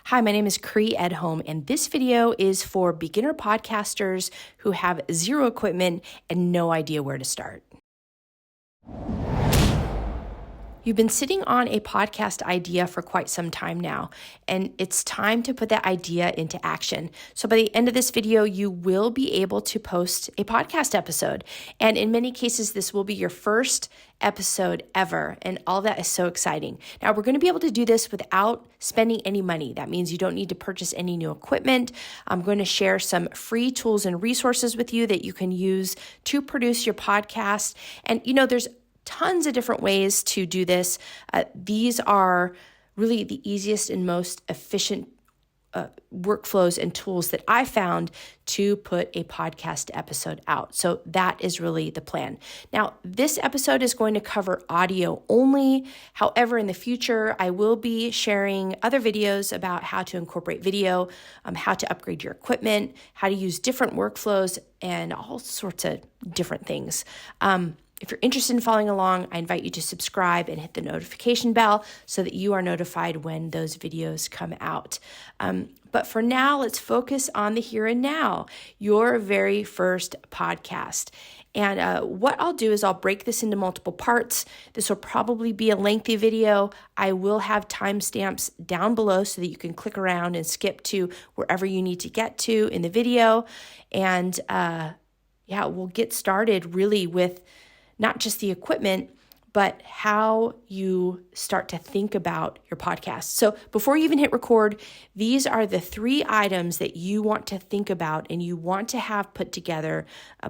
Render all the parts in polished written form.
Hi, my name is Edholm, and this video is for beginner podcasters who have zero equipment and no idea where to start. You've been sitting on a podcast idea for quite some time now, and it's time to put that idea into action. So by the end of this video, you will be able to post a podcast episode. And in many cases, this will be your first episode ever, and all that is so exciting. Now, we're going to be able to do this without spending any money. That means you don't need to purchase any new equipment. I'm going to share some free tools and resources with you that you can use to produce your podcast. And there's tons of different ways to do this. These are really the easiest and most efficient workflows and tools that I found to put a podcast episode out. So that is really the plan. Now, this episode is going to cover audio only. However, in the future, I will be sharing other videos about how to incorporate video, how to upgrade your equipment, how to use different workflows, and all sorts of different things. If you're interested in following along, I invite you to subscribe and hit the notification bell so that you are notified when those videos come out. But for now, let's focus on the here and now, your very first podcast. And what I'll do is I'll break this into multiple parts. This will probably be a lengthy video. I will have timestamps down below so that you can click around and skip to wherever you need to get to in the video. And we'll get started really with not just the equipment, but how you start to think about your podcast. So before you even hit record, these are the 3 items that you want to think about and you want to have put together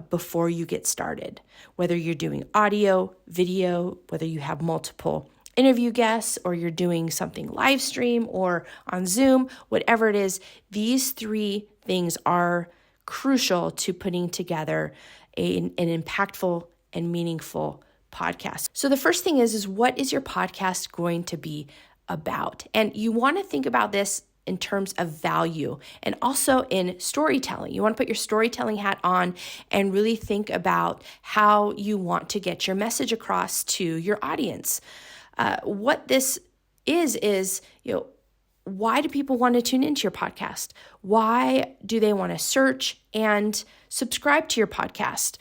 before you get started. Whether you're doing audio, video, whether you have multiple interview guests, or you're doing something live stream or on Zoom, whatever it is, these 3 things are crucial to putting together an impactful and meaningful podcast. So the first thing is what is your podcast going to be about? And you want to think about this in terms of value and also in storytelling. You want to put your storytelling hat on and really think about how you want to get your message across to your audience. What this is, why do people want to tune into your podcast? Why do they want to search and subscribe to your podcast?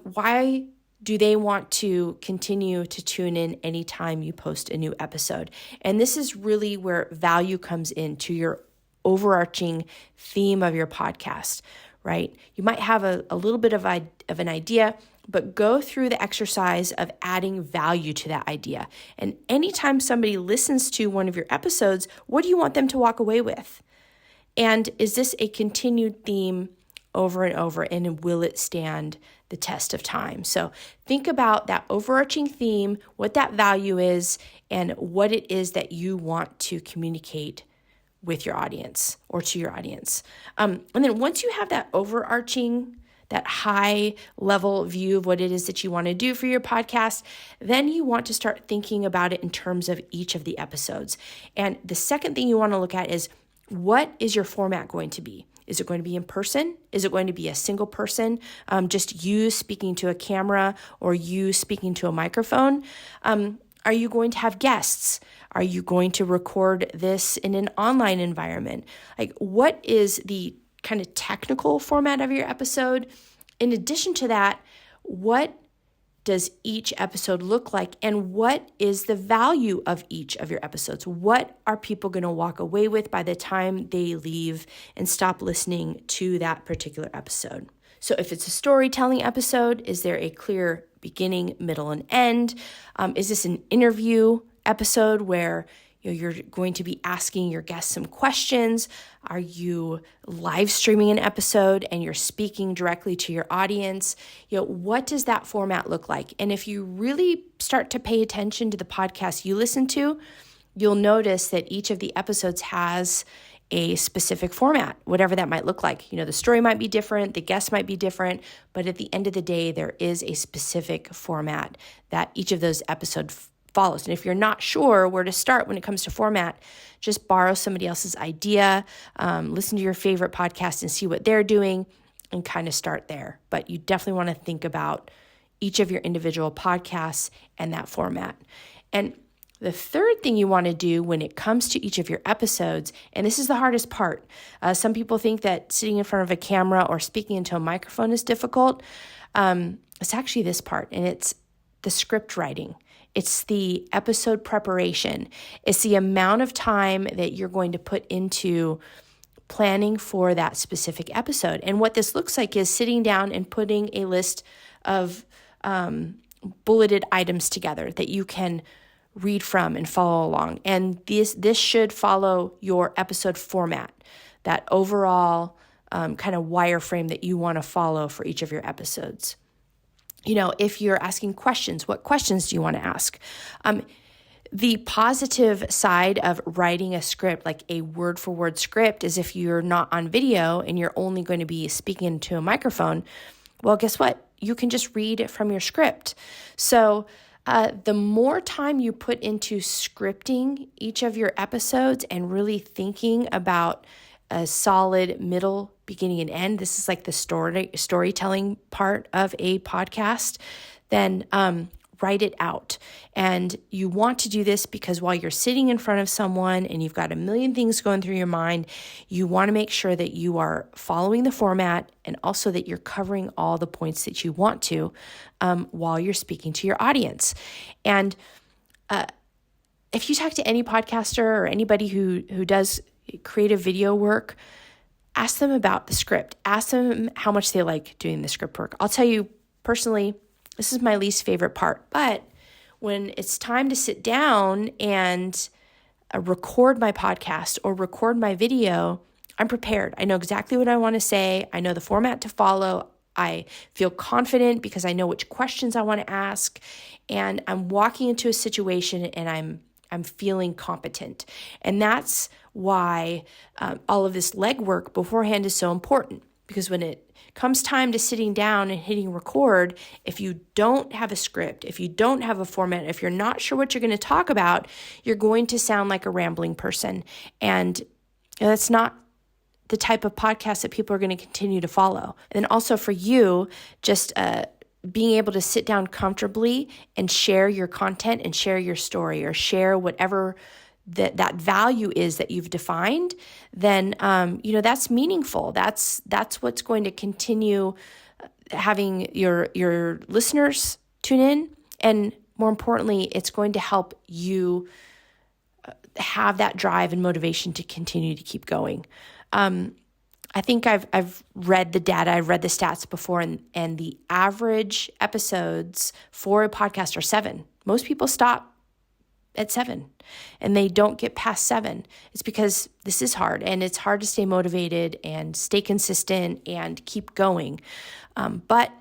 Why do they want to continue to tune in anytime you post a new episode? And this is really where value comes into your overarching theme of your podcast, right? You might have a little bit of an idea, but go through the exercise of adding value to that idea. And anytime somebody listens to one of your episodes, what do you want them to walk away with? And is this a continued theme over and over, and will it stand the test of time? So think about that overarching theme, what that value is, and what it is that you want to communicate with your audience or to your audience. And then once you have that overarching, that high level view of what it is that you want to do for your podcast, then you want to start thinking about it in terms of each of the episodes. And the second thing you want to look at is, what is your format going to be? Is it going to be in person? Is it going to be a single person, just you speaking to a camera or you speaking to a microphone? Are you going to have guests? Are you going to record this in an online environment? Like, what is the kind of technical format of your episode? In addition to that, what does each episode look like, and what is the value of each of your episodes? What are people going to walk away with by the time they leave and stop listening to that particular episode? So if it's a storytelling episode, is there a clear beginning, middle, and end? Is this an interview episode where you're going to be asking your guests some questions? Are you live streaming an episode and you're speaking directly to your audience? What does that format look like? And if you really start to pay attention to the podcast you listen to, you'll notice that each of the episodes has a specific format, whatever that might look like. The story might be different, the guests might be different, but at the end of the day, there is a specific format that each of those episodes follows. And if you're not sure where to start when it comes to format, just borrow somebody else's idea, listen to your favorite podcast and see what they're doing and kind of start there. But you definitely want to think about each of your individual podcasts and that format. And The third thing you want to do when it comes to each of your episodes, and this is the hardest part. Some people think that sitting in front of a camera or speaking into a microphone is difficult. It's actually this part, and it's the script writing. It's the episode preparation. It's the amount of time that you're going to put into planning for that specific episode. And what this looks like is sitting down and putting a list of bulleted items together that you can read from and follow along. And this should follow your episode format, that overall kind of wireframe that you want to follow for each of your episodes. If you're asking questions, what questions do you want to ask? The positive side of writing a script, like a word-for-word script, is if you're not on video and you're only going to be speaking into a microphone, well, guess what? You can just read it from your script. So the more time you put into scripting each of your episodes and really thinking about a solid middle, beginning, and end, this is like the storytelling part of a podcast, then write it out. And you want to do this because while you're sitting in front of someone and you've got a million things going through your mind, you want to make sure that you are following the format and also that you're covering all the points that you want to while you're speaking to your audience. And if you talk to any podcaster or anybody who does creative video work, ask them about the script. Ask them how much they like doing the script work. I'll tell you personally, this is my least favorite part, but when it's time to sit down and record my podcast or record my video, I'm prepared. I know exactly what I want to say. I know the format to follow. I feel confident because I know which questions I want to ask, and I'm walking into a situation and I'm feeling competent. And that's why all of this legwork beforehand is so important, because when it comes time to sitting down and hitting record, if you don't have a script, if you don't have a format, if you're not sure what you're going to talk about, you're going to sound like a rambling person. And that's not the type of podcast that people are going to continue to follow. And then also for you, just being able to sit down comfortably and share your content and share your story or share whatever that value is that you've defined, then that's meaningful. That's what's going to continue having your listeners tune in, and more importantly, it's going to help you have that drive and motivation to continue to keep going. I think I've read the data, I've read the stats before, and the average episodes for a podcast are 7. Most people stop at 7 and they don't get past 7. It's because this is hard, and it's hard to stay motivated and stay consistent and keep going. But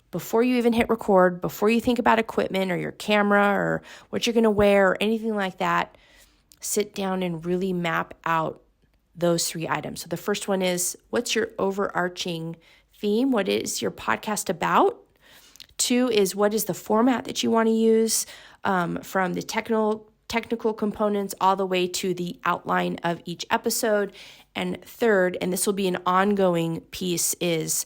before you even hit record, before you think about equipment or your camera or what you're going to wear or anything like that, sit down and really map out those 3 items. So the first one is, what's your overarching theme? What is your podcast about? 2 is, what is the format that you want to use, from the technical components all the way to the outline of each episode. And 3rd, and this will be an ongoing piece, is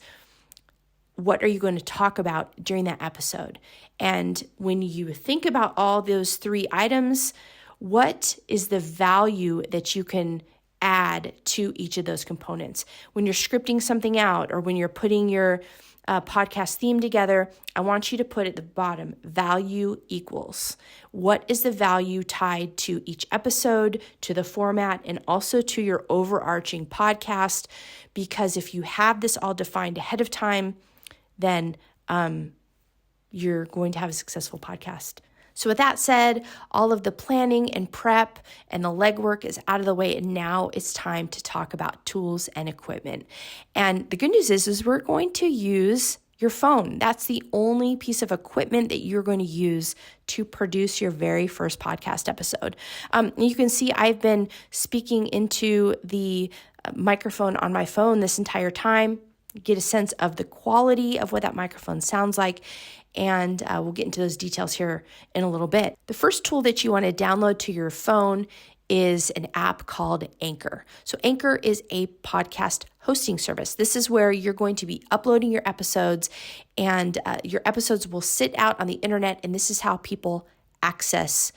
what are you going to talk about during that episode? And when you think about all those 3 items, what is the value that you can add to each of those components? When you're scripting something out or when you're putting your podcast theme together, I want you to put at the bottom, value equals. What is the value tied to each episode, to the format, and also to your overarching podcast? Because if you have this all defined ahead of time, then you're going to have a successful podcast. So with that said, all of the planning and prep and the legwork is out of the way, and now it's time to talk about tools and equipment. And the good news is we're going to use your phone. That's the only piece of equipment that you're going to use to produce your very first podcast episode. You can see I've been speaking into the microphone on my phone this entire time. Get a sense of the quality of what that microphone sounds like. And we'll get into those details here in a little bit. The first tool that you want to download to your phone is an app called Anchor. So Anchor is a podcast hosting service. This is where you're going to be uploading your episodes, and your episodes will sit out on the internet, and this is how people access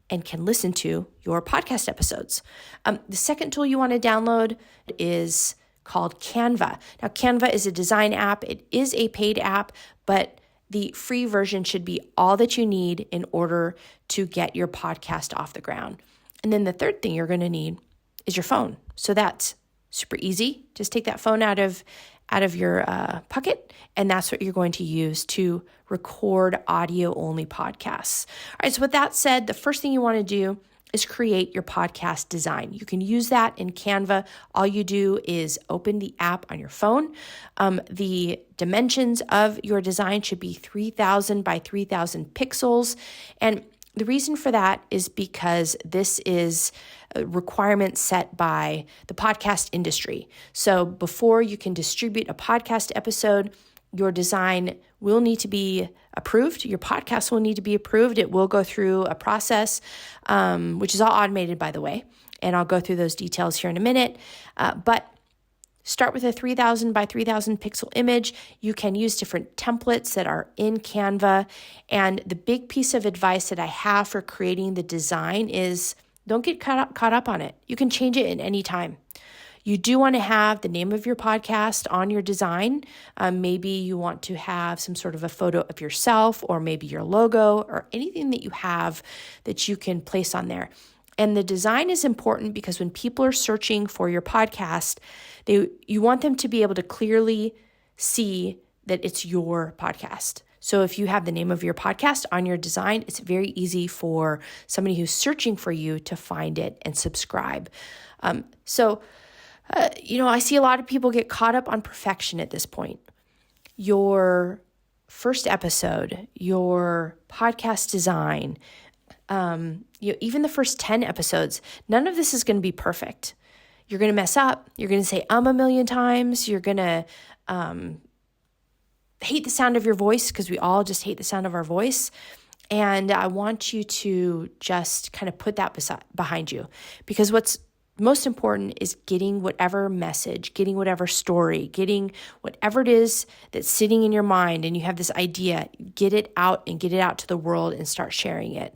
and can listen to your podcast episodes. The second tool you want to download is called Canva. Now, Canva is a design app. It is a paid app, but the free version should be all that you need in order to get your podcast off the ground. And then the third thing you're going to need is your phone. So that's super easy. Just take that phone out of your pocket, and that's what you're going to use to record audio-only podcasts. All right, so with that said, the first thing you want to do is create your podcast design. You can use that in Canva. All you do is open the app on your phone. The dimensions of your design should be 3,000 by 3,000 pixels. And the reason for that is because this is a requirement set by the podcast industry. So before you can distribute a podcast episode, your design will need to be approved. Your podcast will need to be approved. It will go through a process, which is all automated, by the way. And I'll go through those details here in a minute. But start with a 3,000 by 3,000 pixel image. You can use different templates that are in Canva. And the big piece of advice that I have for creating the design is don't get caught up on it. You can change it at any time. You do want to have the name of your podcast on your design. Maybe you want to have some sort of a photo of yourself, or maybe your logo, or anything that you have that you can place on there. And the design is important because when people are searching for your podcast, you want them to be able to clearly see that it's your podcast. So if you have the name of your podcast on your design, it's very easy for somebody who's searching for you to find it and subscribe. I see a lot of people get caught up on perfection at this point. Your first episode, your podcast design, even the first 10 episodes, none of this is going to be perfect. You're going to mess up. You're going to say a million times. You're going to hate the sound of your voice, because we all just hate the sound of our voice. And I want you to just kind of put that behind you, because what's most important is getting whatever message, getting whatever story, getting whatever it is that's sitting in your mind, and you have this idea, get it out to the world and start sharing it.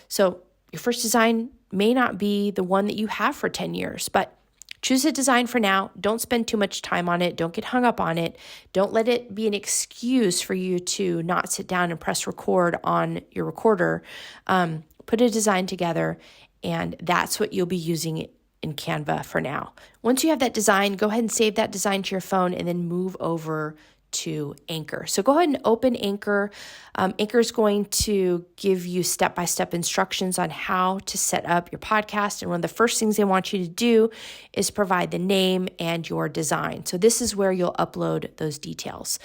So your first design may not be the one that you have for 10 years, but choose a design for now. Don't spend too much time on it. Don't get hung up on it. Don't let it be an excuse for you to not sit down and press record on your recorder. Put a design together, and that's what you'll be using in Canva for now. Once you have that design, go ahead and save that design to your phone, and then move over to Anchor. So go ahead and open Anchor. Anchor is going to give you step-by-step instructions on how to set up your podcast. And one of the first things they want you to do is provide the name and your design. So this is where you'll upload those details.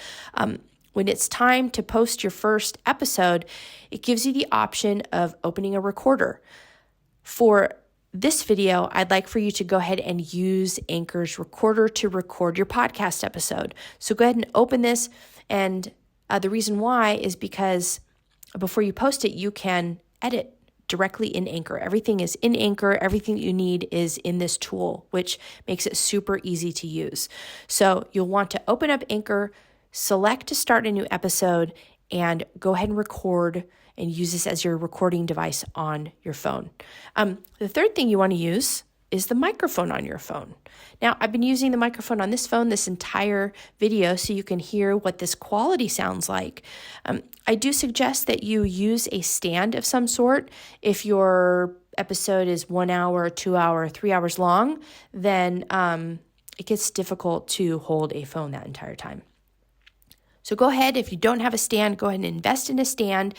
When it's time to post your first episode, it gives you the option of opening a recorder. For this video, I'd like for you to go ahead and use Anchor's recorder to record your podcast episode. So go ahead and open this. And the reason why is because before you post it, you can edit directly in Anchor. Everything is in Anchor. Everything that you need is in this tool, which makes it super easy to use. So you'll want to open up Anchor, select to start a new episode, and go ahead and record and use this as your recording device on your phone. The third thing you want to use is the microphone on your phone. Now, I've been using the microphone on this phone this entire video so you can hear what this quality sounds like. I do suggest that you use a stand of some sort. If your episode is 1 hour, 2 hour, 3 hours long, then it gets difficult to hold a phone that entire time. So go ahead, if you don't have a stand, go ahead and invest in a stand.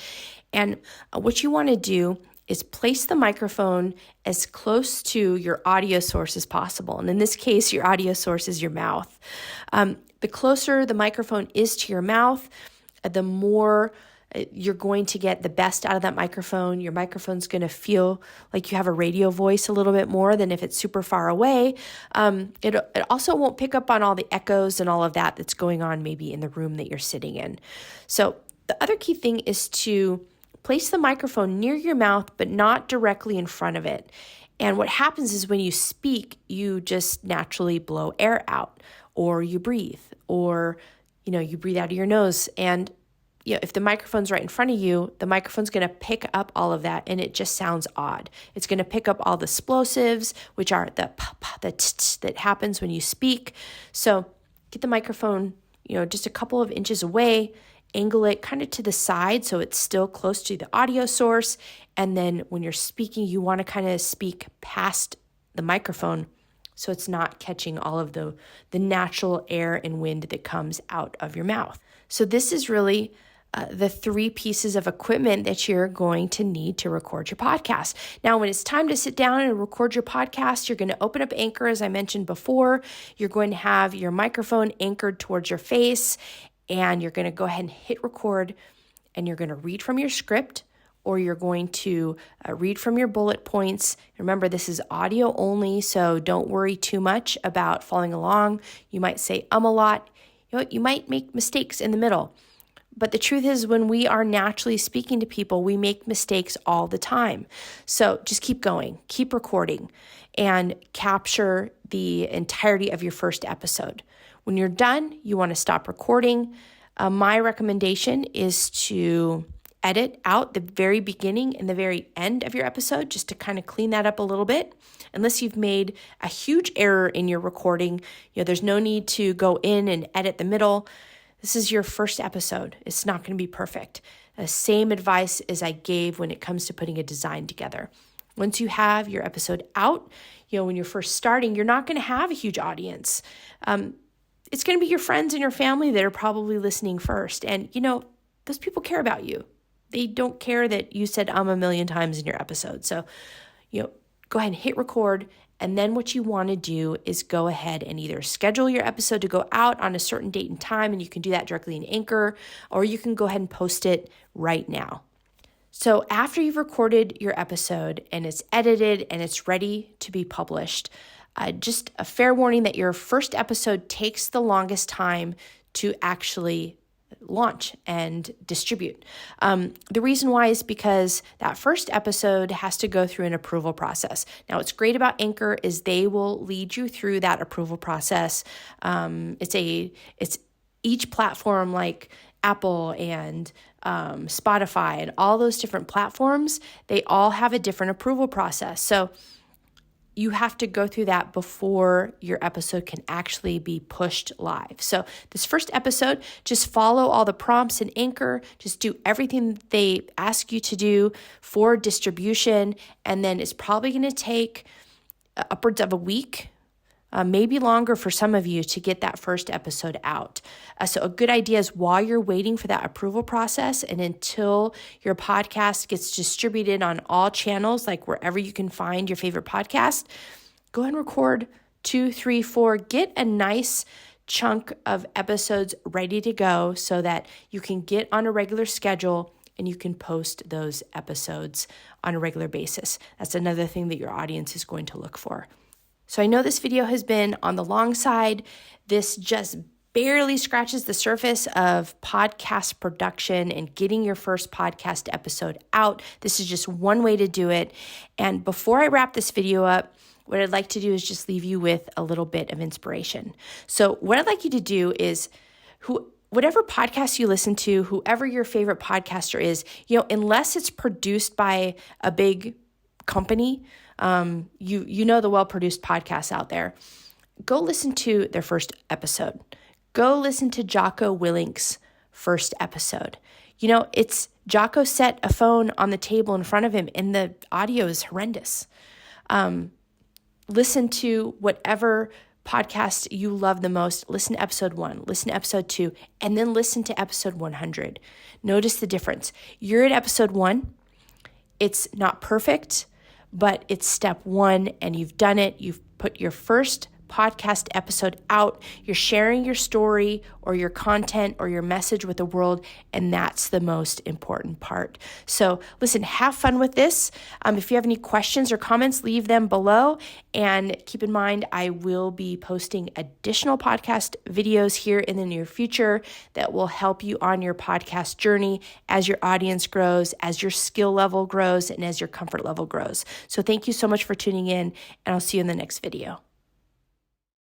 And what you want to do is place the microphone as close to your audio source as possible. And in this case, your audio source is your mouth. The closer the microphone is to your mouth, the more you're going to get the best out of that microphone. Your microphone's going to feel like you have a radio voice a little bit more than if it's super far away. It also won't pick up on all the echoes and all of that that's going on maybe in the room that you're sitting in. So the other key thing is to place the microphone near your mouth, but not directly in front of it. And what happens is when you speak, you just naturally blow air out, or you breathe, or you breathe out of your nose. And if the microphone's right in front of you, the microphone's going to pick up all of that and it just sounds odd. It's going to pick up all the explosives, which are the that happens when you speak. So get the microphone, just a couple of inches away, angle it kind of to the side so it's still close to the audio source. And then when you're speaking, you want to kind of speak past the microphone so it's not catching all of the natural air and wind that comes out of your mouth. So this is really the 3 pieces of equipment that you're going to need to record your podcast. Now, when it's time to sit down and record your podcast, you're going to open up Anchor, as I mentioned before. You're going to have your microphone anchored towards your face, and you're going to go ahead and hit record, and you're going to read from your script, or you're going to read from your bullet points. Remember, this is audio only, so don't worry too much about following along. You might say a lot. You might make mistakes in the middle. But the truth is, when we are naturally speaking to people, we make mistakes all the time. So just keep going, keep recording, and capture the entirety of your first episode. When you're done, you want to stop recording. My recommendation is to edit out the very beginning and the very end of your episode just to kind of clean that up a little bit. Unless you've made a huge error in your recording, there's no need to go in and edit the middle. This is your first episode. It's not going to be perfect. The same advice as I gave when it comes to putting a design together. Once you have your episode out, when you're first starting, you're not going to have a huge audience. It's going to be your friends and your family that are probably listening first. And, those people care about you. They don't care that you said a million times in your episode. So, go ahead and hit record. And then what you want to do is go ahead and either schedule your episode to go out on a certain date and time, and you can do that directly in Anchor, or you can go ahead and post it right now. So after you've recorded your episode and it's edited and it's ready to be published, just a fair warning that your first episode takes the longest time to actually launch and distribute. The reason why is because that first episode has to go through an approval process. Now, what's great about Anchor is they will lead you through that approval process. It's each platform like Apple and Spotify and all those different platforms, they all have a different approval process. So you have to go through that before your episode can actually be pushed live. So this first episode, just follow all the prompts in Anchor, just do everything they ask you to do for distribution, and then it's probably going to take upwards of a week, maybe longer for some of you to get that first episode out. So a good idea is while you're waiting for that approval process and until your podcast gets distributed on all channels, like wherever you can find your favorite podcast, go ahead and record 2, 3, 4, get a nice chunk of episodes ready to go so that you can get on a regular schedule and you can post those episodes on a regular basis. That's another thing that your audience is going to look for. So I know this video has been on the long side. This just barely scratches the surface of podcast production and getting your first podcast episode out. This is just one way to do it. And before I wrap this video up, what I'd like to do is just leave you with a little bit of inspiration. So what I'd like you to do is whatever podcast you listen to, whoever your favorite podcaster is, unless it's produced by a big company, you know the well-produced podcasts out there, go listen to their first episode. Go listen to Jocko Willink's first episode. It's Jocko set a phone on the table in front of him and the audio is horrendous. Listen to whatever podcast you love the most. Listen to episode 1, listen to episode 2, and then listen to episode 100. Notice the difference. You're at episode 1. It's not perfect, but it's step 1 and you've done it. You've put your first podcast episode out. You're sharing your story or your content or your message with the world, and that's the most important part. So listen, have fun with this. If you have any questions or comments, leave them below. And keep in mind, I will be posting additional podcast videos here in the near future that will help you on your podcast journey as your audience grows, as your skill level grows, and as your comfort level grows. So thank you so much for tuning in, and I'll see you in the next video.